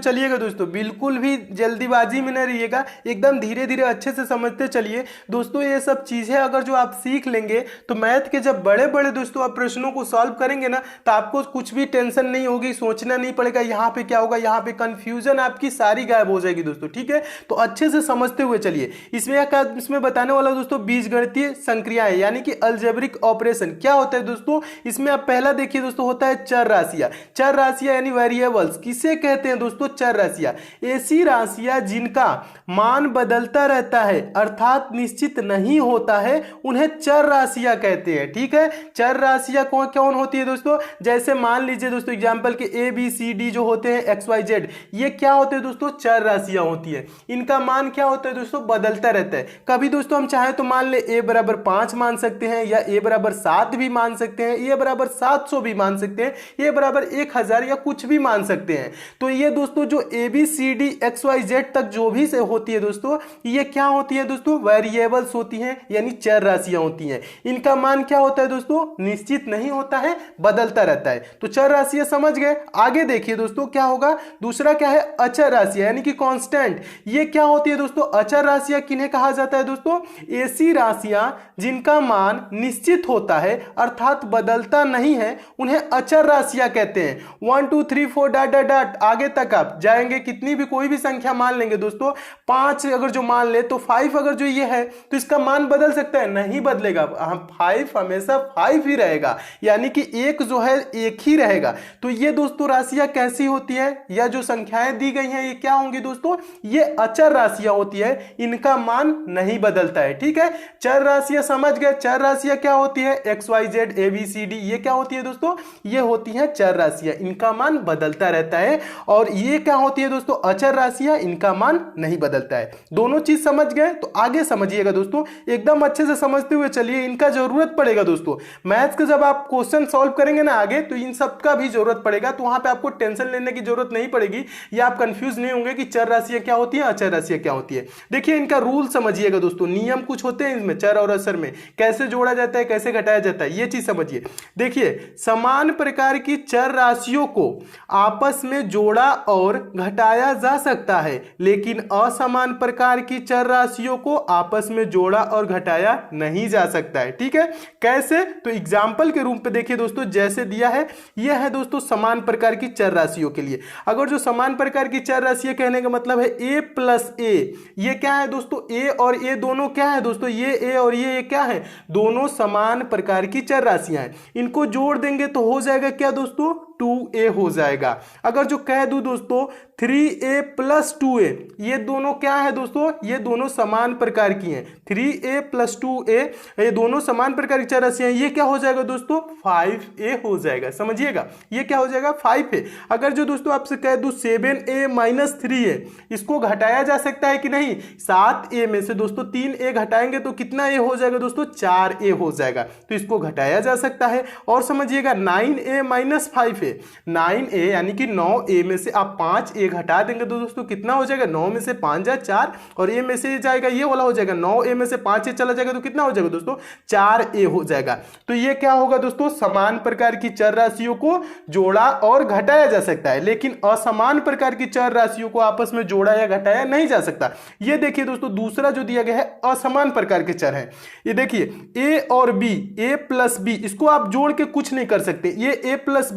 चलिएगा दोस्तों, बिल्कुल भी जल्दीबाजी में न रहिएगा, एकदम धीरे धीरे अच्छे से समझते चलिए दोस्तों। ये सब चीजें अगर जो आप सीख लेंगे तो मैथ के जब बड़े बड़े दोस्तों आप प्रश्नों को सॉल्व करेंगे ना, तो आपको कुछ भी टेंशन नहीं होगी, सोचना नहीं पड़ेगा यहाँ पे क्या होगा, यहाँ पे कंफ्यूजन आपकी सारी गायब हो जाएगी दोस्तों। ठीक है, तो अच्छे से समझते हुए चलिए। इसमें बताने वाला दोस्तों बीजगणितीय संक्रियाएं यानी कि अलजेब्रिक ऑपरेशन क्या होता है दोस्तों। इसमें आप पहला देखिए दोस्तों, होता है चर राशियां। चर राशियां यानी वेरिएबल्स किसे कहते हैं दोस्तों, चर राशियां। ऐसी राशियां जिनका मान बदलता रहता है अर्थात निश्चित नहीं होता है, उन्हें चर राशियां कहते हैं। ठीक है, चर राशियां कौन कौन होती है दोस्तों, जैसे मान लीजिए दोस्तों एग्जांपल के ए बी सी डी जो होते हैं एक्स वाई जेड, ये क्या होते हैं दोस्तों, चर राशियां होती है। इनका मान क्या होता है दोस्तों, बदलता रहता है। कभी दोस्तों हम चाहे तो मान ले ए बराबर 5 मान सकते हैं, या ए बराबर 7 भी मान सकते हैं, ए बराबर 700 भी मान सकते हैं, ए बराबर 1000 या कुछ भी मान सकते हैं। तो ये दोस्तों जो A B C D X Y Z तक जो भी से होती है दोस्तों, ये क्या होती है दोस्तों, वेरिएबल्स होती हैं यानी चर राशियां होती हैं। इनका मान क्या होता है दोस्तों, निश्चित नहीं होता है, बदलता रहता है। तो चर राशियां समझ गए। आगे देखिए दोस्तों क्या होगा, दूसरा क्या है, अचर राशियां यानी कि कांस्टेंट। ये क्या होती है दोस्तों, अचर राशियां किन्हें कहा जाता है दोस्तों, ऐसी राशियां जिनका मान निश्चित होता है अर्थात बदलता नहीं है, उन्हें अचर राशियां कहते हैं। 1 2 3 4 डॉट डॉट डॉट आगे तक आप जाएंगे, कितनी भी कोई भी संख्या मान लेंगे दोस्तों, 5 अगर जो मान ले तो 5 अगर जो ये है तो इसका मान बदल सकता है, नहीं बदलेगा। 5 हमेशा 5 ही रहेगा, यानी कि एक जो है एक ही रहेगा। तो ये दोस्तों राशियां कैसी होती है, या जो संख्याएं दी गई हैं ये क्या होंगी दोस्तों, ये अचर राशियां होती है, इनका मान नहीं बदलता है। ठीक है, चर राशियां समझ गए। चर राशियां क्या होती है, X Y Z A B C D, ये क्या होती है दोस्तों, ये होती है चर राशियां, इनका मान बदलता रहता है। और ये क्या होती है दोस्तों, अचर राशियां, इनका मान नहीं बदलता है। दोनों चीज समझ गए, तो आगे समझिएगा दोस्तों, एकदम अच्छे से समझते हुए चलिए। इनका जरूरत पड़ेगा दोस्तों, मैथ्स के जब आप क्वेश्चन सॉल्व करेंगे ना आगे, तो इन सब का भी जरूरत पड़ेगा। तो वहां पे आपको टेंशन लेने की जरूरत नहीं पड़ेगी, या आप कंफ्यूज नहीं होंगे कि चर राशियां क्या होती है, अचर राशियां क्या होती है। देखिए इनका रूल समझिएगा दोस्तों, नियम कुछ होते हैं इसमें, चर और अचर में कैसे जोड़ा जाता है, कैसे घटाया जाता है, ये चीज समझिए। देखिए समान प्रकार की चर राशियों को आपस में जोड़ा और घटाया जा सकता है, लेकिन असमान प्रकार की चर राशियों को आपस में जोड़ा और घटाया नहीं जा सकता है। ठीक है, कैसे, तो एग्जाम्पल के रूप में देखिए दोस्तों, जैसे दिया है, यह है दोस्तों समान प्रकार की चर राशियों के लिए। अगर जो समान प्रकार की चर राशियां कहने का मतलब है a प्लस ए, ये क्या है दोस्तों, a और a दोनों क्या है दोस्तों, ये a और ये क्या है, दोनों समान प्रकार की चर राशियां हैं। इनको जोड़ देंगे तो हो जाएगा क्या दोस्तों, 2a हो जाएगा। अगर जो कह दूं दोस्तों 3a प्लस 2a, ये दोनों क्या है दोस्तों, ये दोनों समान प्रकार की हैं। 3a प्लस 2a ये दोनों समान प्रकार की चर राशियां, ये क्या हो जाएगा दोस्तों, 5a हो जाएगा। समझिएगा, ये क्या हो जाएगा, 5a। अगर जो दोस्तों आपसे कह दूं 7a माइनस 3a, इसको घटाया जा सकता है कि नहीं, 7a में से दोस्तों 3a घटाएंगे तो कितना a हो जाएगा दोस्तों, 4a हो जाएगा। तो इसको घटाया जा सकता है। और समझिएगा 9a माइनस 5a, 9a यानी कि 9a में से आप 5a घटा देंगे तो दोस्तों कितना हो जाएगा, 9 में से 5 जा 4, और a में से जाएगा ये वाला हो जाएगा, 9a में से 5a चला जाएगा तो कितना हो जाएगा दोस्तों, 4a हो जाएगा। तो ये क्या होगा दोस्तों, समान प्रकार की चर राशियों को जोड़ा और घटाया जा सकता है, लेकिन असमान प्रकार की चर राशियों को आपस में जोड़ा या घटाया नहीं जा सकता। ये देखिए दोस्तों दूसरा जो दिया गया है असमान प्रकार के चर है। ये देखिए a और b, a प्लस b, इसको आप जोड़ के कुछ नहीं कर सकते, ये a प्लस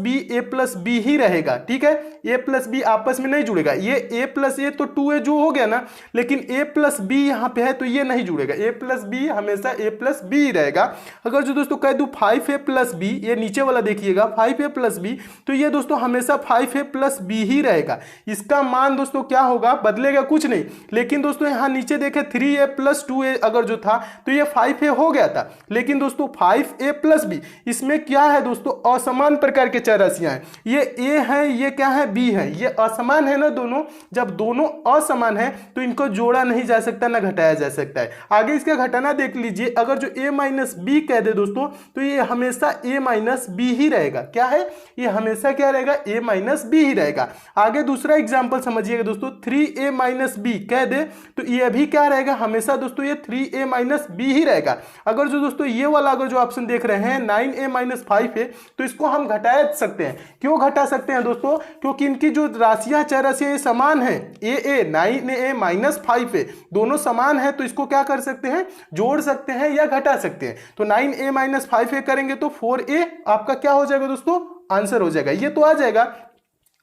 बी ही रहेगा। ठीक है, a प्लस बी आपस में नहीं जुड़ेगा, ये a प्लस ए तो 2a जो हो गया ना, लेकिन a प्लस बी यहां पे है तो ये नहीं जुड़ेगा, a प्लस बी हमेशा a प्लस बी ही रहेगा। अगर जो दोस्तों कह दूं 5a प्लस बी, ये नीचे वाला देखिएगा 5a प्लस बी, तो ये दोस्तों हमेशा 5a प्लस बी ही रहेगा। इसका मान दोस्तों क्या होगा, बदलेगा कुछ नहीं। लेकिन दोस्तों यहां नीचे देखे 3a प्लस 2a अगर जो था तो ये 5a हो गया था, लेकिन दोस्तों 5a प्लस बी, इसमें क्या है दोस्तों, असमान प्रकार के चर राशियां हैं। ये a है, ये क्या है, b है, ये असमान है ना दोनों। जब दोनों असमान है तो इनको जोड़ा नहीं जा सकता, ना घटाया जा सकता है। आगे इसका घटाना देख लीजिए, अगर जो a माइनस बी कह दे दोस्तों तो ये हमेशा a माइनस बी ही रहेगा। क्या है, ये हमेशा क्या रहेगा, a माइनस बी ही रहेगा। आगे दूसरा एग्जांपल समझिएगा दोस्तों, 3a माइनस बी कह दे तो ये भी क्या रहेगा, हमेशा दोस्तों ये 3a माइनस बी ही रहेगा। अगर जो दोस्तों ये वाला अगर जो ऑप्शन देख रहे हैं 9a माइनस 5a, तो इसको हम घटा सकते हैं। क्यों घटा सकते हैं दोस्तों, क्योंकि इनकी जो राशियां चर क्या राशियां ये समान है, ए 9a माइनस 5a दोनों समान है, तो इसको क्या कर सकते हैं, जोड़ सकते हैं या घटा सकते हैं। तो 9a माइनस 5a करेंगे तो 4a आपका क्या हो जाएगा दोस्तों, आंसर हो जाएगा, ये तो आ जाएगा।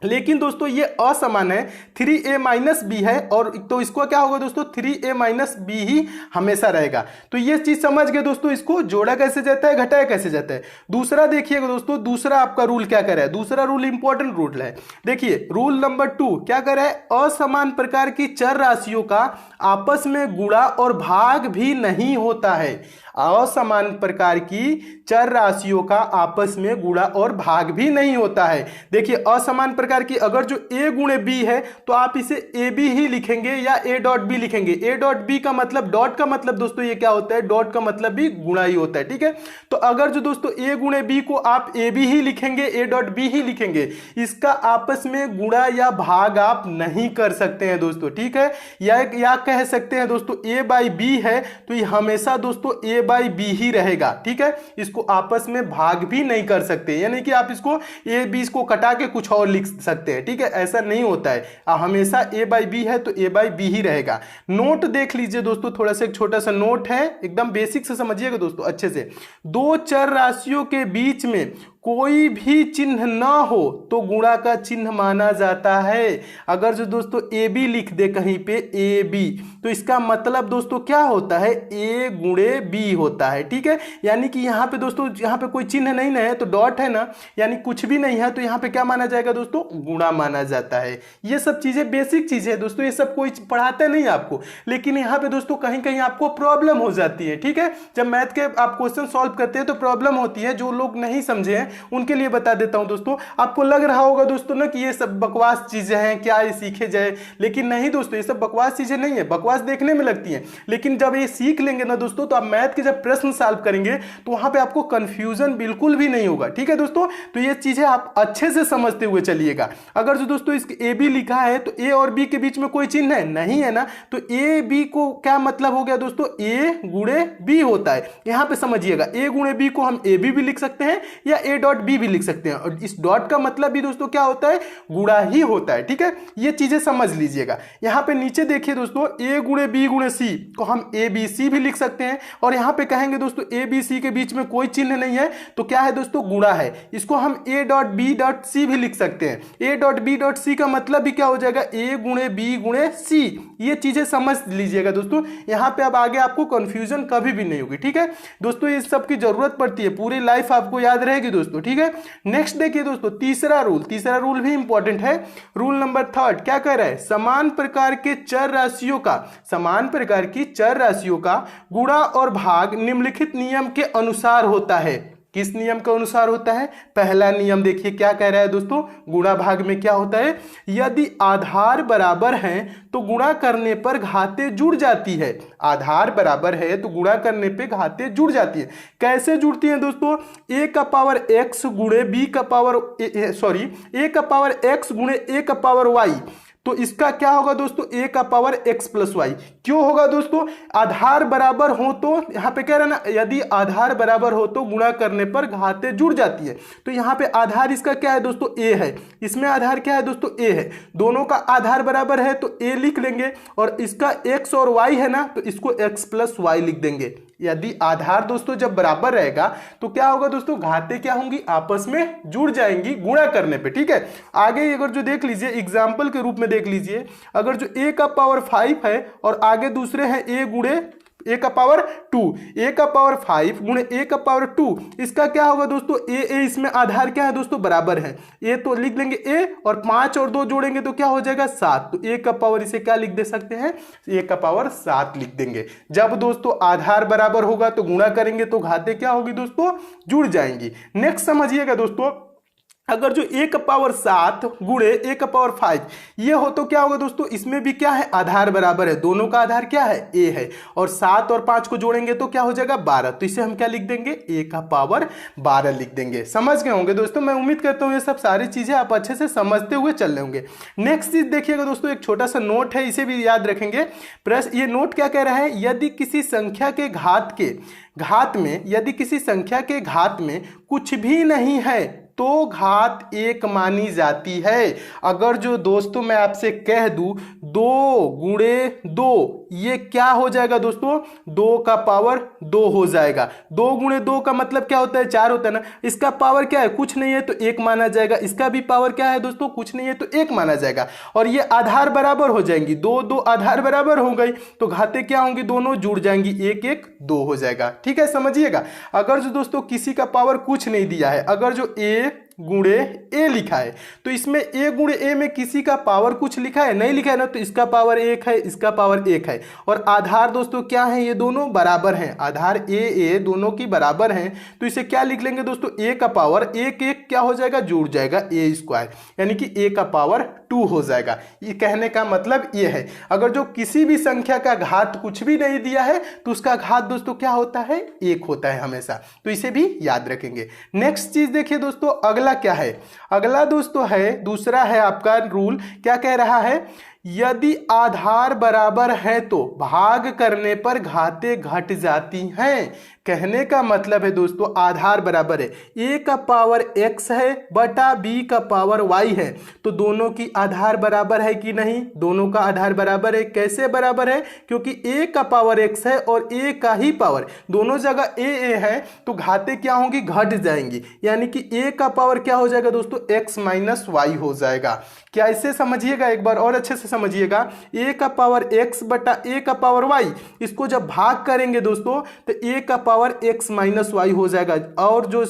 लेकिन दोस्तों ये असमान है, 3a माइनस बी है, और तो इसको क्या होगा दोस्तों, 3a माइनस बी ही हमेशा रहेगा। तो ये चीज समझ गए दोस्तों, इसको जोड़ा कैसे जाता है, घटाया कैसे जाता है। दूसरा देखिएगा दोस्तों, दूसरा आपका रूल क्या कर रहा है, दूसरा रूल इंपॉर्टेंट रूल है। देखिए रूल नंबर 2 क्या कर रहा है, असमान प्रकार की चर राशियों का आपस में गुणा और भाग भी नहीं होता है। असमान प्रकार की चर राशियों का आपस में गुणा और भाग भी नहीं होता है। देखिए असमान प्रकार की अगर जो a गुणे b है तो आप इसे ए बी ही लिखेंगे या a डॉट बी लिखेंगे। a डॉट बी का मतलब, डॉट का मतलब दोस्तों ये क्या होता है, डॉट का मतलब भी गुणा ही होता है, ठीक है। तो अगर जो दोस्तों a गुणे b को आप ए बी ही लिखेंगे, a डॉट बी ही लिखेंगे, इसका आपस में गुणा या भाग आप नहीं कर सकते हैं दोस्तों, ठीक है। या कह सकते हैं दोस्तों a बाई बी है तो ये हमेशा दोस्तों a बाई बी ही रहेगा, ठीक है। इसको आपस में भाग भी नहीं कर सकते, यानी कि आप इसको ए बी को कटा के कुछ और लिख सकते हैं, ठीक है, ऐसा नहीं होता है। हमेशा a बाई बी है तो a बाई बी ही रहेगा। नोट देख लीजिए दोस्तों, थोड़ा सा एक छोटा सा नोट है, एकदम बेसिक से समझिएगा दोस्तों अच्छे से। दो चर राशियों के बीच में कोई भी चिन्ह ना हो तो गुणा का चिन्ह माना जाता है। अगर जो दोस्तों ए बी लिख दे कहीं पे ए बी, तो इसका मतलब दोस्तों क्या होता है, ए गुणे बी होता है, ठीक है। यानी कि यहाँ पे दोस्तों, यहाँ पे कोई चिन्ह नहीं ना है तो डॉट है ना, यानी कुछ भी नहीं है, तो यहाँ पे क्या माना जाएगा दोस्तों, गुणा माना जाता है। ये सब चीजें बेसिक चीजें है दोस्तों, ये सब कोई पढ़ाता नहीं आपको, लेकिन यहाँ पे दोस्तों कहीं कहीं आपको प्रॉब्लम हो जाती है, ठीक है। जब मैथ के आप क्वेश्चन सॉल्व करते हैं तो प्रॉब्लम होती है, जो लोग नहीं समझे हैं उनके लिए बता देता हूं दोस्तों। आपको लग रहा होगा दोस्तों ना कि ये सब बकवास चीजें हैं, क्या ये सीखे जाए, लेकिन नहीं दोस्तों, ये सब बकवास चीजें नहीं है। बकवास देखने में लगती हैं, लेकिन जब ये सीख लेंगे ना दोस्तों, तो आप मैथ के जब प्रश्न सॉल्व करेंगे तो वहां पे आपको कंफ्यूजन बिल्कुल भी नहीं होगा, ठीक है दोस्तों। तो ये चीजें आप अच्छे से समझते हुए चलिएगा। अगर जो दोस्तों इसके ए बी लिखा है तो ए और बी के बीच में कोई चिन्ह है नहीं है ना, तो ए बी को क्या मतलब हो गया दोस्तों, ए गुणे बी होता है। यहां पे समझिएगा, ए गुणे बी को हम ए बी भी लिख सकते हैं या ए डॉट बी भी लिख सकते हैं, और इस डॉट का मतलब भी दोस्तों क्या होता है, गुणा ही होता है, ठीक है। ये चीजें समझ लीजिएगा। यहां पे नीचे देखिए दोस्तों, ए गुणे बी गुणे सी को हम ए बी सी भी लिख सकते हैं, और यहां पे कहेंगे दोस्तों ए बी सी के बीच में कोई चिन्ह नहीं है तो क्या है दोस्तों, गुणा है। इसको हम A dot B dot C भी लिख सकते हैं। A dot B dot C का मतलब भी क्या हो जाएगा, ए गुणे बी गुणे सी। ये चीजें समझ लीजिएगा दोस्तों, यहां पे अब आगे आपको कंफ्यूजन कभी भी नहीं होगी, ठीक है दोस्तों। इस सब की जरूरत पड़ती है, पूरी लाइफ आपको याद रहेगी दोस्तों, ठीक है। नेक्स्ट देखिए दोस्तों, तीसरा रूल भी इंपॉर्टेंट है। रूल नंबर 3 क्या कह रहा है, समान प्रकार की चर राशियों का गुणा और भाग निम्नलिखित नियम के अनुसार होता है। किस नियम के अनुसार होता है, पहला नियम देखिए क्या कह रहा है दोस्तों, गुणा भाग में क्या होता है, यदि आधार बराबर हैं तो गुणा करने पर घाते जुड़ जाती है। आधार बराबर है तो गुणा करने पे घाते जुड़ जाती है। कैसे जुड़ती हैं दोस्तों, ए का पावर एक्स गुणे बी का पावर ए का पावर एक्स गुणे ए का पावर वाई, तो इसका क्या होगा दोस्तों, ए का पावर एक्स प्लस वाई। क्यों होगा दोस्तों, आधार बराबर हो तो, यहां पे कह रहा है ना, यदि आधार बराबर हो तो गुणा करने पर घाते जुड़ जाती है। तो यहां पे आधार इसका क्या है दोस्तों, ए है, इसमें आधार क्या है दोस्तों, ए है। दोनों का आधार बराबर है तो ए लिख लेंगे, और इसका एक्स और वाई है ना, तो इसको एक्स प्लस वाई लिख देंगे। यदि आधार दोस्तों जब बराबर रहेगा तो क्या होगा दोस्तों, घाते क्या होंगी, आपस में जुड़ जाएंगी गुणा करने पे, ठीक है। आगे अगर जो देख लीजिए एग्जाम्पल के रूप में देख लीजिए, अगर जो ए का पावर 5 है और आगे दूसरे हैं ए गुणे ए का पावर 2, ए का पावर 5 गुणे ए का पावर 2, इसका क्या होगा दोस्तों, ए इसमें आधार क्या है दोस्तों, बराबर है। ए तो लिख लेंगे ए, और 5 और 2 जोड़ेंगे तो क्या हो जाएगा 7, तो ए का पावर इसे क्या लिख दे सकते हैं, ए का पावर 7 लिख देंगे। जब दोस्तों आधार बराबर होगा तो गुणा करेंगे तो घाते क्या होगी दोस्तों, जुड़ जाएंगी। नेक्स्ट समझिएगा दोस्तों, अगर जो ए का पावर 7 गुणे ए का पावर 5 ये हो तो क्या होगा दोस्तों, इसमें भी क्या है, आधार बराबर है, दोनों का आधार क्या है, ए है, और 7 और 5 को जोड़ेंगे तो क्या हो जाएगा 12, तो इसे हम क्या लिख देंगे, ए का पावर 12 लिख देंगे। समझ गए होंगे दोस्तों, मैं उम्मीद करता हूँ ये सब सारी चीजें आप अच्छे से समझते हुए चल रहे होंगे। नेक्स्ट चीज देखिएगा दोस्तों, एक छोटा सा नोट है, इसे भी याद रखेंगे। प्लस ये नोट क्या कह रहा है, यदि किसी संख्या के घात में कुछ भी नहीं है तो घात 1 मानी जाती है। अगर जो दोस्तों मैं आपसे कह दूं 2 गुणे 2, ये क्या हो जाएगा दोस्तों, 2 का पावर 2 हो जाएगा। 2 गुणे 2 का मतलब क्या होता है, 4 होता है ना। इसका पावर क्या है, कुछ नहीं है तो 1 माना जाएगा। इसका भी पावर क्या है दोस्तों, कुछ नहीं है तो 1 माना जाएगा। और ये आधार बराबर हो जाएंगी, 2 2 आधार बराबर हो गई तो घातें क्या होंगी, दोनों जुड़ जाएंगी, 1 1 2 हो जाएगा। ठीक है, समझिएगा। अगर जो दोस्तों किसी का पावर कुछ नहीं दिया है, अगर जो a गुणे ए लिखा है तो इसमें a गुणे ए में किसी का पावर कुछ लिखा है, नहीं लिखा है ना, तो इसका पावर 1 है, इसका पावर 1 है। और आधार दोस्तों क्या है, ये दोनों बराबर हैं, आधार ए दोनों की बराबर हैं। तो इसे क्या लिख लेंगे दोस्तों, a का पावर 1 1 क्या हो जाएगा, जुड़ जाएगा a स्क्वायर, यानी कि a का पावर 2 हो जाएगा। ये कहने का मतलब ये है, अगर जो किसी भी संख्या का घात कुछ भी नहीं दिया है तो उसका घात दोस्तों क्या होता है, 1 होता है हमेशा। तो इसे भी याद रखेंगे। नेक्स्ट चीज देखिए दोस्तों, अगला क्या है, अगला दोस्तों है, दूसरा है आपका रूल, क्या कह रहा है, यदि आधार बराबर है तो भाग करने पर घातें घट जाती हैं। कहने का मतलब है दोस्तों आधार बराबर है, a का पावर x है बटा b का पावर y है, तो दोनों की आधार बराबर है कि नहीं, दोनों का आधार बराबर है। कैसे बराबर है, क्योंकि a का पावर x है और a का ही पावर, दोनों जगह a है तो घातें क्या होंगी, घट जाएंगी, यानी कि a का पावर क्या हो जाएगा दोस्तों, x माइनस वाई हो जाएगा। क्या इसे समझिएगा, एक बार और अच्छे से समझिएगा, a का पावर x बटा a का पावर y, इसको जब भाग करेंगे दोस्तों तो a का पावर x माइनस वाई हो जाएगा, और जो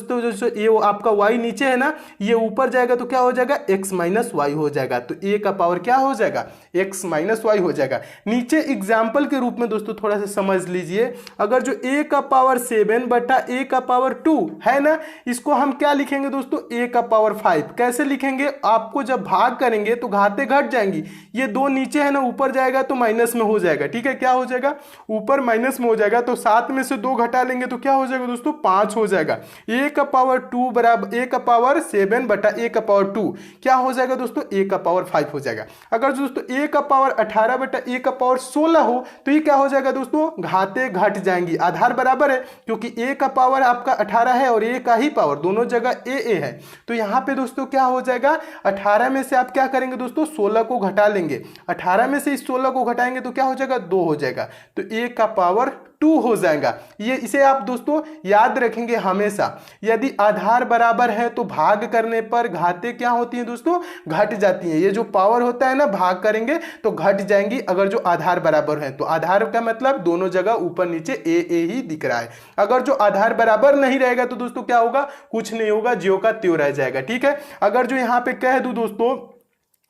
ये आपका y नीचे है ना, ये ऊपर जाएगा तो क्या हो जाएगा, x माइनस वाई हो जाएगा। तो a का पावर क्या हो जाएगा, x माइनस वाई हो जाएगा। नीचे एग्जाम्पल के रूप में दोस्तों थोड़ा सा समझ लीजिए, अगर जो a का पावर 7 बटा a का पावर 2 है ना, इसको हम क्या लिखेंगे दोस्तों, a का पावर 5। कैसे लिखेंगे, आपको जब भाग करेंगे तो घातें घट जाएंगी, ये 2 नीचे है ना, ऊपर जाएगा तो माइनस में हो जाएगा। ठीक है, क्या हो जाएगा, ऊपर माइनस में हो जाएगा, तो 7 में से 2 घटा लेंगे तो क्या हो जाएगा दोस्तों, 5 हो जाएगा। a का पावर 2 बराबर a का पावर 7 बटा a का पावर 2 क्या हो जाएगा दोस्तों, a का पावर 5 हो जाएगा। अगर दोस्तों a का पावर 18 बटा a का पावर 16 हो तो ये क्या हो जाएगा दोस्तों, घातें घट जाएंगी। आधार बराबर है क्योंकि a का पावर आपका 18 है और a का ही पावर, दोनों जगह a है, तो यहाँ पे दोस्तों क्या हो जाएगा, 18 में से आप क्या करेंगे दोस्तों, 16 को घटा लेंगे, 18 में से इस 16 को घटाएंगे तो क्या हो जाएगा, 2 हो जाएगा, तो a का पावर 2 हो जाएगा। ये इसे आप दोस्तों याद रखेंगे हमेशा, यदि आधार बराबर है तो भाग करने पर घातें क्या होती हैं दोस्तों, घट जाती हैं। ये जो पावर होता है ना, भाग करेंगे तो घट जाएंगी अगर जो आधार बराबर है। तो आधार का मतलब दोनों जगह ऊपर नीचे a ही दिख रहा है। अगर जो आधार बराबर नहीं रहेगा तो दोस्तों क्या होगा, कुछ नहीं होगा, ज्यों का त्यों रह जाएगा। ठीक है, अगर जो यहाँ पे कह दूं दोस्तों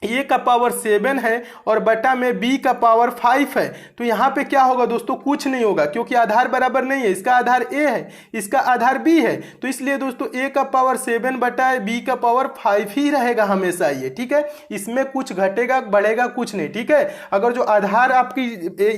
a का पावर 7 है और बटा में b का पावर 5 है, तो यहाँ पे क्या होगा दोस्तों, कुछ नहीं होगा, क्योंकि आधार बराबर नहीं है, इसका आधार a है, इसका आधार b है, तो इसलिए दोस्तों a का पावर 7 बटा b का पावर 5 ही रहेगा हमेशा ये। ठीक है, इसमें कुछ घटेगा बढ़ेगा कुछ नहीं। ठीक है, अगर जो आधार आपकी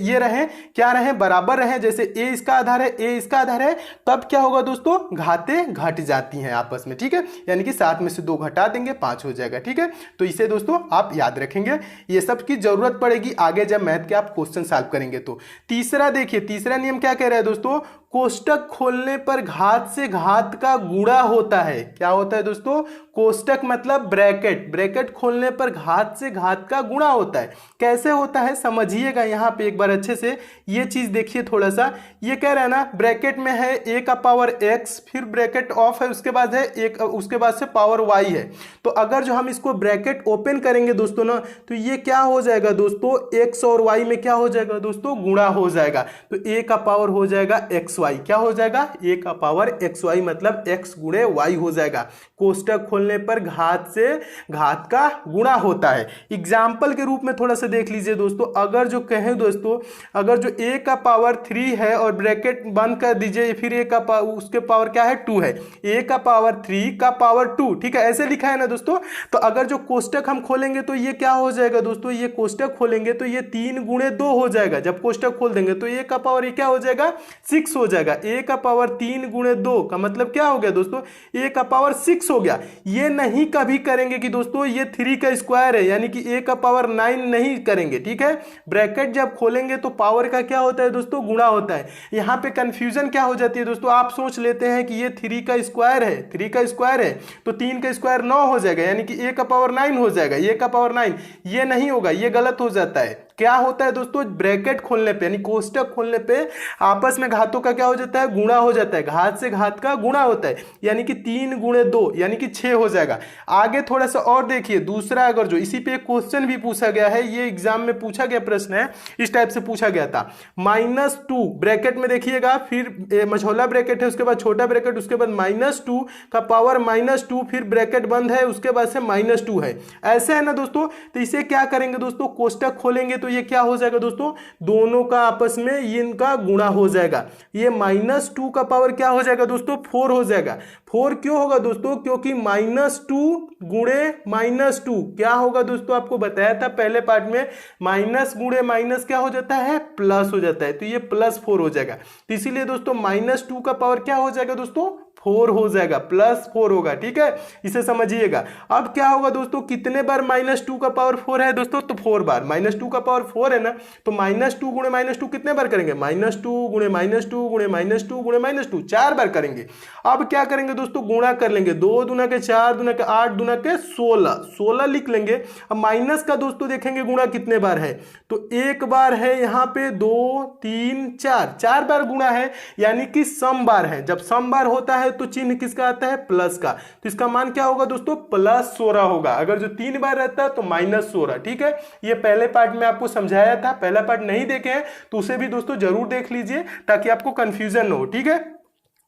ये रहे, क्या रहे, बराबर रहे, जैसे a इसका आधार है a इसका आधार है, तब क्या होगा दोस्तों, घातें घट जाती हैं आपस में। ठीक है, यानी कि 7 में से 2 घटा देंगे, 5 हो जाएगा। ठीक है, तो इसे दोस्तों आप याद रखेंगे, ये सब की जरूरत पड़ेगी आगे जब मैथ के आप क्वेश्चन सॉल्व करेंगे तो। तीसरा देखिए, तीसरा नियम क्या कह रहा है दोस्तों, कोष्टक खोलने पर घात से घात का गुणा होता है। क्या होता है दोस्तों, कोष्टक मतलब ब्रैकेट, ब्रैकेट खोलने पर घात से घात का गुणा होता है। कैसे होता है समझिएगा, यहाँ पे एक बार अच्छे से ये चीज देखिए थोड़ा सा। ये कह रहा है ना, ब्रैकेट में है a का पावर x, फिर ब्रैकेट ऑफ है, उसके बाद है एक, उसके बाद से पावर y है। तो अगर जो हम इसको ब्रैकेट ओपन करेंगे दोस्तों ना, तो ये क्या हो जाएगा दोस्तों, x और y में क्या हो जाएगा दोस्तों, गुणा हो जाएगा, तो a का पावर हो जाएगा xy। क्या हो जाएगा, a का पावर xy मतलब x गुणे y हो जाएगा। कोष्टक खोलने पर घात से घात का गुणा होता है। एग्जाम्पल के रूप में थोड़ा सा देख लीजिए दोस्तों, अगर जो कहें दोस्तों, अगर जो a का पावर 3 है और ब्रैकेट बंद कर दीजिए, फिर a का उसके पावर क्या है, 2 है, a का पावर 3 का पावर 2। ठीक है, ऐसे लिखा है ना दोस्तों। तो अगर जो कोष्टक हम खोलेंगे तो ये क्या हो जाएगा दोस्तों, ये कोष्टक खोलेंगे तो ये 3 गुणे 2 हो जाएगा। जब कोष्टक खोल देंगे तो a का पावर ये क्या हो जाएगा, 6 हो जाएगा। ए का पावर 3 गुणे 2 का मतलब क्या हो गया दोस्तों, ए का पावर 6 हो गया। ये नहीं कभी करेंगे कि दोस्तों ये 3 का स्क्वायर है, यानी कि ए का पावर 9 नहीं करेंगे, ठीक है। ब्रैकेट जब खोलेंगे तो पावर का क्या होता है दोस्तों, गुणा होता है। यहाँ पे कंफ्यूजन क्या हो जाती है दोस्तों, आप सोच लेते हैं कि ये 3 का स्क्वायर है, 3 का स्क्वायर है तो 3 का स्क्वायर 9 हो जाएगा, यानी कि ए का पावर 9 हो जाएगा, ए का पावर 9। ये नहीं होगा, ये गलत हो जाता है। क्या होता है दोस्तों, ब्रैकेट खोलने पे यानी कोष्टक खोलने पे आपस में घातों का क्या हो जाता है, गुणा हो जाता है, घात से घात का गुणा होता है, यानी कि 3 गुणे 2 यानी कि 6 हो जाएगा। आगे थोड़ा सा और देखिए, दूसरा अगर जो इसी पे क्वेश्चन भी पूछा गया है, ये एग्जाम में पूछा गया प्रश्न है, इस टाइप से पूछा गया था। -2 ब्रैकेट में देखिएगा, फिर मझौला ब्रैकेट है, उसके बाद छोटा ब्रैकेट, उसके बाद -2 का पावर -2, फिर ब्रैकेट बंद है, उसके बाद से -2 है, ऐसे है ना दोस्तों। तो इसे क्या करेंगे दोस्तों, कोष्टक खोलेंगे तो ये क्या हो जाएगा दोस्तों, दोनों का आपस में ये इनका गुणा हो जाएगा। ये -2 का पावर क्या हो जाएगा दोस्तों, 4 हो जाएगा। 4 क्यों होगा दोस्तों, क्योंकि -2 गुणे -2 क्या होगा दोस्तों, आपको बताया था पहले पार्ट में, माइनस गुणे माइनस क्या हो जाता है, प्लस हो जाता है, तो ये +4 हो जाएगा। तो इसीलिए दोस्तों -2 का पावर क्या हो जाएगा दोस्तों, 4 हो जाएगा, +4 होगा, ठीक है, इसे समझिएगा। अब क्या होगा दोस्तों, कितने बार -2 का पावर 4 है दोस्तों, तो 4 बार। -2 का पावर 4 है ना, तो -2 गुणे -2 कितने बार करेंगे, -2 गुणे -2 गुणे -2 गुणे -2, 4 बार करेंगे। अब क्या करेंगे दोस्तों, गुणा कर लेंगे, 2 दूना के 4 दूना के 8 दूना के 16 लिख लेंगे। अब माइनस का दोस्तों देखेंगे गुणा कितने बार है, तो एक बार है, यहाँ पे 2 3 4 बार गुणा है, यानी कि सम बार है। जब सम बार होता है तो चिन्ह किसका आता है, प्लस का, तो इसका मान क्या होगा दोस्तों, +16 होगा। अगर जो 3 बार रहता है तो -16, ठीक है। ये पहले पार्ट में आपको समझाया था, पहला पार्ट नहीं देखे हैं तो उसे भी दोस्तों जरूर देख लीजिए ताकि आपको कंफ्यूजन न हो, ठीक है।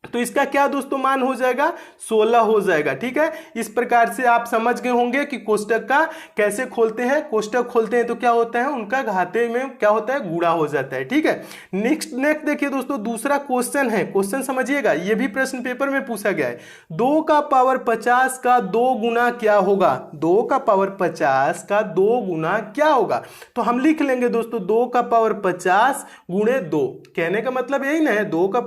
तो इसका क्या दोस्तों मान हो जाएगा, 16 हो जाएगा, ठीक है। इस प्रकार से आप समझ गए होंगे कि कोष्टक का कैसे खोलते हैं। कोष्टक खोलते हैं तो क्या होता है, उनका घाते में क्या होता है, गुणा हो जाता है, ठीक है। नेक्स्ट देखिए दोस्तों, दूसरा क्वेश्चन है, क्वेश्चन समझिएगा, ये भी प्रश्न पेपर में पूछा गया है। 2 का पावर 50 का 2 गुना क्या होगा, 2 का पावर 50 का 2 गुना क्या होगा। तो हम लिख लेंगे दोस्तों 2 का पावर 50 गुणे 2, कहने का मतलब यही ना है, 2 का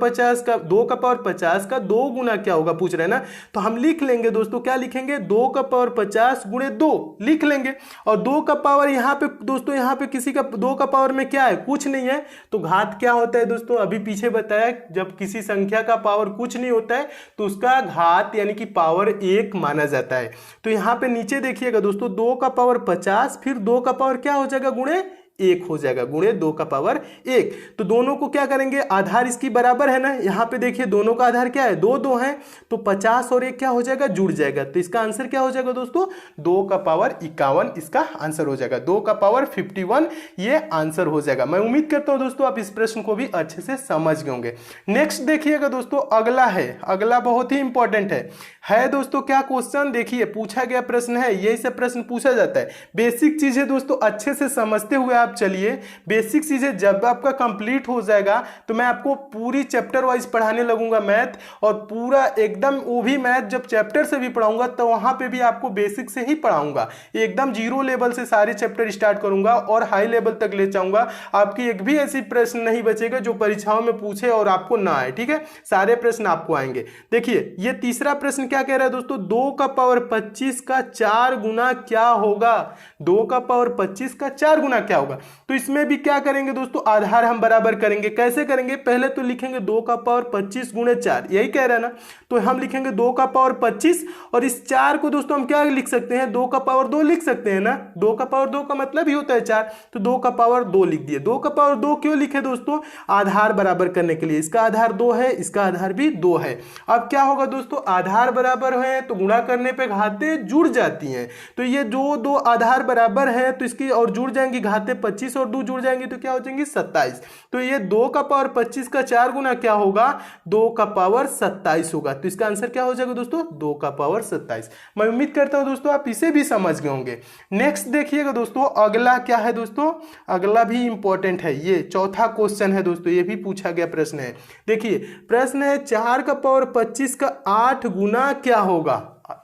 पावर 50 का 2 गुना क्या होगा पूछ रहे हैं ना। तो हम लिख लेंगे दोस्तों, क्या लिखेंगे, 2 का पावर 50 गुणे 2 लिख लेंगे। और 2 का पावर यहाँ पे दोस्तों, यहाँ पे किसी का 2 का पावर में क्या है, कुछ नहीं है, तो घात क्या होता है दोस्तों, अभी पीछे बताया, जब किसी संख्या का पावर कुछ नहीं होता है तो उसका घात यानी कि पावर 1 माना जाता है। तो यहाँ पे नीचे देखिएगा दोस्तों, 2 का पावर 50 फिर 2 का पावर क्या हो जाएगा, गुणे 1 हो जाएगा, गुणे 2 का पावर 1। तो दोनों को क्या करेंगे, आधार इसकी बराबर है ना, यहाँ पे देखिए दोनों का आधार क्या है, 2 2 है, तो 50 और 1 क्या हो जाएगा, जुड़ जाएगा। तो इसका आंसर क्या हो जाएगा दोस्तों, 2 का पावर 51 इसका आंसर हो जाएगा, 2 का पावर 51 ये आंसर हो जाएगा। मैं उम्मीद करता हूं दोस्तों आप इस प्रश्न को भी अच्छे से समझ गए होंगे। नेक्स्ट देखिएगा दोस्तों, अगला है, अगला बहुत ही इंपॉर्टेंट है दोस्तों। क्या क्वेश्चन देखिए, पूछा गया प्रश्न है, यही से प्रश्न पूछा जाता है। बेसिक चीजें दोस्तों अच्छे से समझते हुए आप चलिए, बेसिक चीजें जब आपका कंप्लीट हो जाएगा तो मैं आपको पूरी चैप्टर वाइज पढ़ाने लगूंगा मैथ, और पूरा एकदम वो भी मैथ जब चैप्टर से भी पढ़ाऊंगा तो वहां पे भी आपको बेसिक से ही पढ़ाऊंगा, एकदम 0 लेवल से सारे चैप्टर स्टार्ट करूंगा और हाई लेवल तक ले जाऊंगा। आपकी एक भी ऐसी प्रश्न नहीं बचेगा जो परीक्षाओं में पूछे और आपको ना आए, ठीक है, सारे प्रश्न आपको आएंगे। देखिए ये तीसरा प्रश्न क्या कह रहा है दोस्तों, 2 का पावर 25 का 4 गुना क्या होगा, 2 का पावर 25 का 4 गुना क्या होगा। तो इसमें भी क्या करेंगे दोस्तों, आधार हम बराबर करेंगे। कैसे करेंगे, पहले तो लिखेंगे 2 का पावर 25 गुणे 4, यही कह रहा है ना, तो हम लिखेंगे 2 का पावर 25 और इस 4 को दोस्तों हम क्या लिख सकते हैं, 2 का पावर 2 लिख सकते हैं ना, 2 का पावर 2 का मतलब ही होता है 4, तो 2 का पावर 2 लिख दिए। 2 का पावर 2 क्यों लिखे दोस्तों, आधार बराबर करने के लिए, इसका आधार 2 है, इसका आधार भी 2 है। अब क्या होगा दोस्तों, आधार बराबर है तो गुणा करने पे घातें जुड़ जाती हैं, तो ये जो 2 आधार बराबर है तो इसकी और जुड़ जाएंगी घातें, 25 और 2 जुड़ जाएंगे तो क्या हो जाएंगी 27। तो ये 2 का पावर 25 का 4 गुना क्या होगा, 2 का पावर 27 होगा। तो इसका आंसर क्या हो जाएगा दोस्तों, 2 का पावर 27। मैं उम्मीद करता हूं दोस्तों आप इसे भी समझ गए होंगे। नेक्स्ट देखिएगा दोस्तों, अगला क्या है दोस्तों, अगला भी इंपॉर्टेंट है, ये चौथा क्वेश्चन है दोस्तों, ये भी पूछा गया प्रश्न है। देखिए प्रश्न है 4 का पावर 25 का 8 गुना क्या होगा,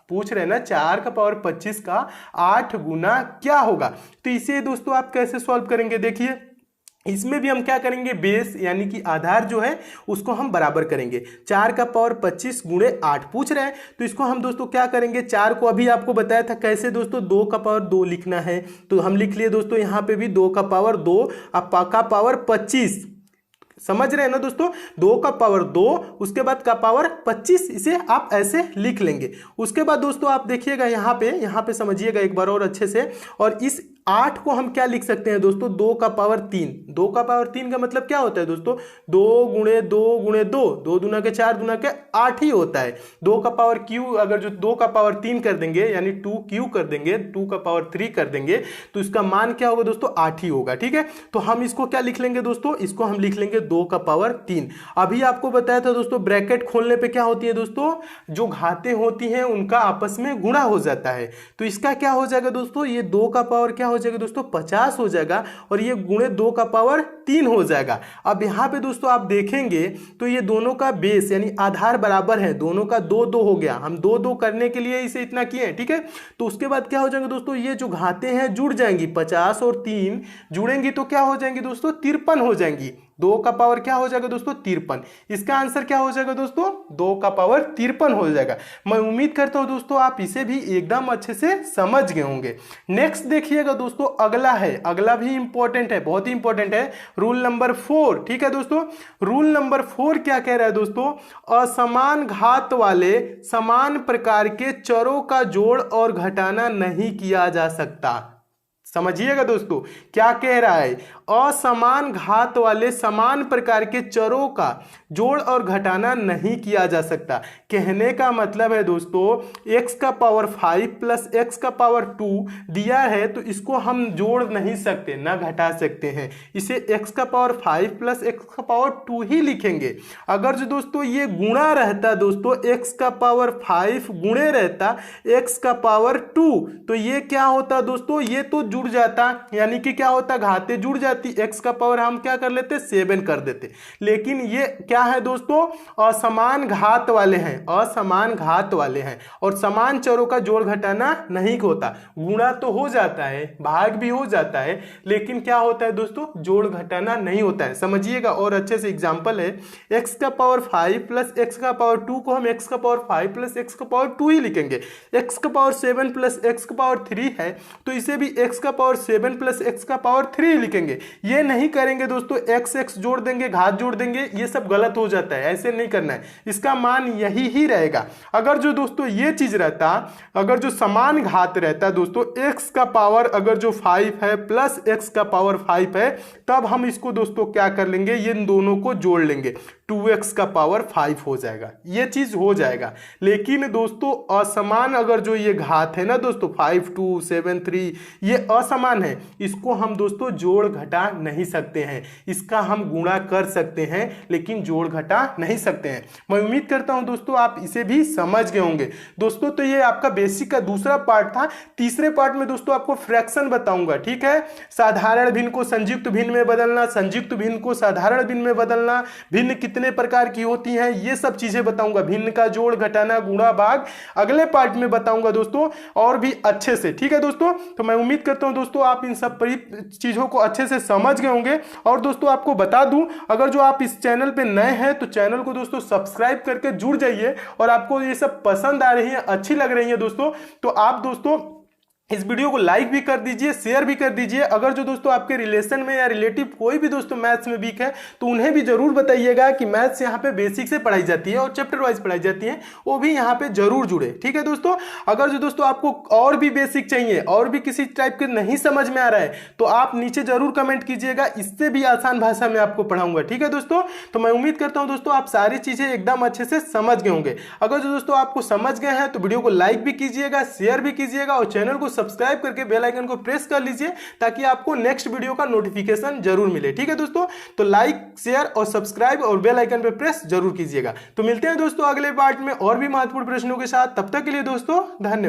पूछ रहे हैं ना 4 का पावर 25 का 8 गुना क्या होगा। तो इसे दोस्तों आप कैसे सॉल्व करेंगे, देखिए इसमें भी हम क्या करेंगे, बेस यानी कि आधार जो है उसको हम बराबर करेंगे। 4 का पावर 25 गुणे 8 पूछ रहे हैं, तो इसको हम दोस्तों क्या करेंगे, 4 को अभी आपको बताया था कैसे दोस्तों, 2 का पावर 2 लिखना है, तो हम लिख लिए दोस्तों यहाँ पे भी 2 का पावर 2 का पावर 25, समझ रहे हैं ना दोस्तों, 2 का पावर 2 उसके बाद का पावर 25, इसे आप ऐसे लिख लेंगे। उसके बाद दोस्तों आप देखिएगा यहाँ पे समझिएगा एक बार और अच्छे से, और इस 8 को हम क्या लिख सकते हैं दोस्तों, 2 का पावर 3। 2 का पावर 3 का मतलब क्या होता है दोस्तों, 2 गुणे 2 गुणे 2, 2 दूना के 4 दूना के 8 ही होता है। 2 का पावर क्यू, अगर जो 2 का पावर 3 कर देंगे यानी 2 क्यू कर देंगे, 2 का पावर 3 कर देंगे, तो इसका मान क्या होगा दोस्तों, 8 ही होगा। ठीक है, तो हम इसको क्या लिख लेंगे दोस्तों, इसको हम लिख लेंगे 2 का पावर 3। अभी आपको बताया था दोस्तों ब्रैकेट खोलने पे क्या होती है दोस्तों, जो घातें होती हैं उनका आपस में गुणा हो जाता है, तो इसका क्या हो जाएगा दोस्तों, ये 2 का पावर क्या हो जाएगा दोस्तों, 50 हो जाएगा, और ये गुणे 2 का पावर 3 हो जाएगा। अब यहां पे दोस्तों आप देखेंगे तो ये दोनों का बेस यानी आधार बराबर है, दोनों का 2 2 हो गया, हम 2 2 करने के लिए इसे इतना किए हैं। ठीक है, तो उसके बाद क्या हो जाएंगे दोस्तों, ये जो घातें हैं जुड़ जाएंगी, 50 और 3 जुड़ेंगी तो क्या हो जाएंगी दोस्तों, 53 हो जाएंगी। 2 का पावर क्या हो जाएगा दोस्तों, 53। इसका आंसर क्या हो जाएगा दोस्तों, 2 का पावर 53 हो जाएगा। मैं उम्मीद करता हूं दोस्तों आप इसे भी एकदम अच्छे से समझ गए होंगे। नेक्स्ट देखिएगा दोस्तों, अगला है, अगला भी इंपॉर्टेंट है, बहुत ही इंपॉर्टेंट है, रूल नंबर 4। ठीक है दोस्तों, रूल नंबर 4 क्या कह रहा है दोस्तों, असमान घात वाले समान प्रकार के चरों का जोड़ और घटाना नहीं किया जा सकता। समझिएगा दोस्तों क्या कह रहा है, असमान घात वाले समान प्रकार के चरों का जोड़ और घटाना नहीं किया जा सकता। कहने का मतलब है दोस्तों, x का पावर 5 प्लस x का पावर 2 दिया है, तो इसको हम जोड़ नहीं सकते ना घटा सकते हैं, इसे x का पावर 5 प्लस x का पावर 2 ही लिखेंगे। अगर जो दोस्तों ये गुणा रहता दोस्तों, x का पावर 5 गुणे रहता x का पावर 2, तो ये क्या होता दोस्तों, ये तो जुड़ जाता, यानी कि क्या होता, घाते जुड़ जाती, x का पावर हम क्या कर लेते, 7 कर देते। लेकिन ये क्या है दोस्तों, असमान घात वाले हैं, असमान घात वाले हैं, और समान चरों का जोड़ घटाना नहीं होता। गुणा तो हो जाता है, भाग भी हो जाता है, लेकिन क्या होता है दोस्तों, जोड़ घटाना नहीं होता है। समझिएगा और अच्छे से, एग्जांपल है, x का पावर 5 प्लस x का पावर 2 को हम x का पावर 5 प्लस x का पावर 2 ही लिखेंगे। x का पावर 7 प्लस x का पावर 3 है, तो इसे भी x का पावर 7 प्लस x का पावर 3 लिखेंगे। ये नहीं करेंगे दोस्तों, x जोड़ देंगे, घात जोड़ देंगे, ये सब गलत हो जाता है, ऐसे नहीं करना है, इसका मान यही ही रहेगा। अगर जो दोस्तों ये चीज रहता, अगर जो समान घात रहता दोस्तों, x का पावर अगर जो 5 है प्लस x का पावर 5 है, तब हम इसको दोस्तों क्या कर लेंगे, ये दोनों को जोड़ लेंगे, 2x का पावर 5 हो जाएगा, ये चीज हो जाएगा। लेकिन दोस्तों असमान अगर जो ये घात है ना दोस्तों, 5 2 7 3, ये असमान है, इसको हम दोस्तों जोड़ घटा नहीं सकते हैं, इसका हम गुणा कर सकते हैं लेकिन जोड़ घटा नहीं सकते हैं। मैं उम्मीद करता हूं दोस्तों आप इसे भी समझ गए होंगे दोस्तों। तो ये आपका बेसिक का दूसरा पार्ट था। तीसरे पार्ट में दोस्तों आपको फ्रैक्शन बताऊंगा। ठीक है, साधारण भिन्न को संयुक्त भिन्न में बदलना, संयुक्त भिन्न को साधारण भिन्न में बदलना, भिन्न कितने प्रकार की होती हैं, ये सब चीजें बताऊंगा। भिन्न का जोड़ घटाना गुणा भाग अगले पार्ट में बताऊंगा दोस्तों, और भी अच्छे से। ठीक है दोस्तों, तो मैं उम्मीद करता हूं दोस्तों आप इन सब चीजों को अच्छे से समझ गए होंगे। और दोस्तों आपको बता दूं, अगर जो आप इस चैनल पे नए हैं तो चैनल को दोस्तों सब्सक्राइब करके जुड़ जाइए, और आपको ये सब पसंद आ रही है, अच्छी लग रही है दोस्तों, तो आप दोस्तों इस वीडियो को लाइक भी कर दीजिए, शेयर भी कर दीजिए। अगर जो दोस्तों आपके रिलेशन में या रिलेटिव कोई भी दोस्तों मैथ्स में वीक है, तो उन्हें भी जरूर बताइएगा कि मैथ्स यहाँ पे बेसिक से पढ़ाई जाती है और चैप्टर वाइज पढ़ाई जाती है, वो भी यहाँ पे जरूर जुड़े। ठीक है दोस्तों, अगर जो दोस्तों आपको और भी बेसिक चाहिए और भी किसी टाइप के नहीं समझ में आ रहा है, तो आप नीचे जरूर कमेंट कीजिएगा, इससे भी आसान भाषा में आपको पढ़ाऊंगा। ठीक है दोस्तों, तो मैं उम्मीद करता हूँ दोस्तों आप सारी चीजें एकदम अच्छे से समझ गए होंगे। अगर जो दोस्तों आपको समझ गए हैं तो वीडियो को लाइक भी कीजिएगा, शेयर भी कीजिएगा, और चैनल को सब्सक्राइब करके बेल आइकन को प्रेस कर लीजिए, ताकि आपको नेक्स्ट वीडियो का नोटिफिकेशन जरूर मिले। ठीक है दोस्तों, तो लाइक शेयर और सब्सक्राइब और बेल आइकन पे प्रेस जरूर कीजिएगा। तो मिलते हैं दोस्तों अगले पार्ट में और भी महत्वपूर्ण प्रश्नों के साथ। तब तक के लिए दोस्तों धन्यवाद।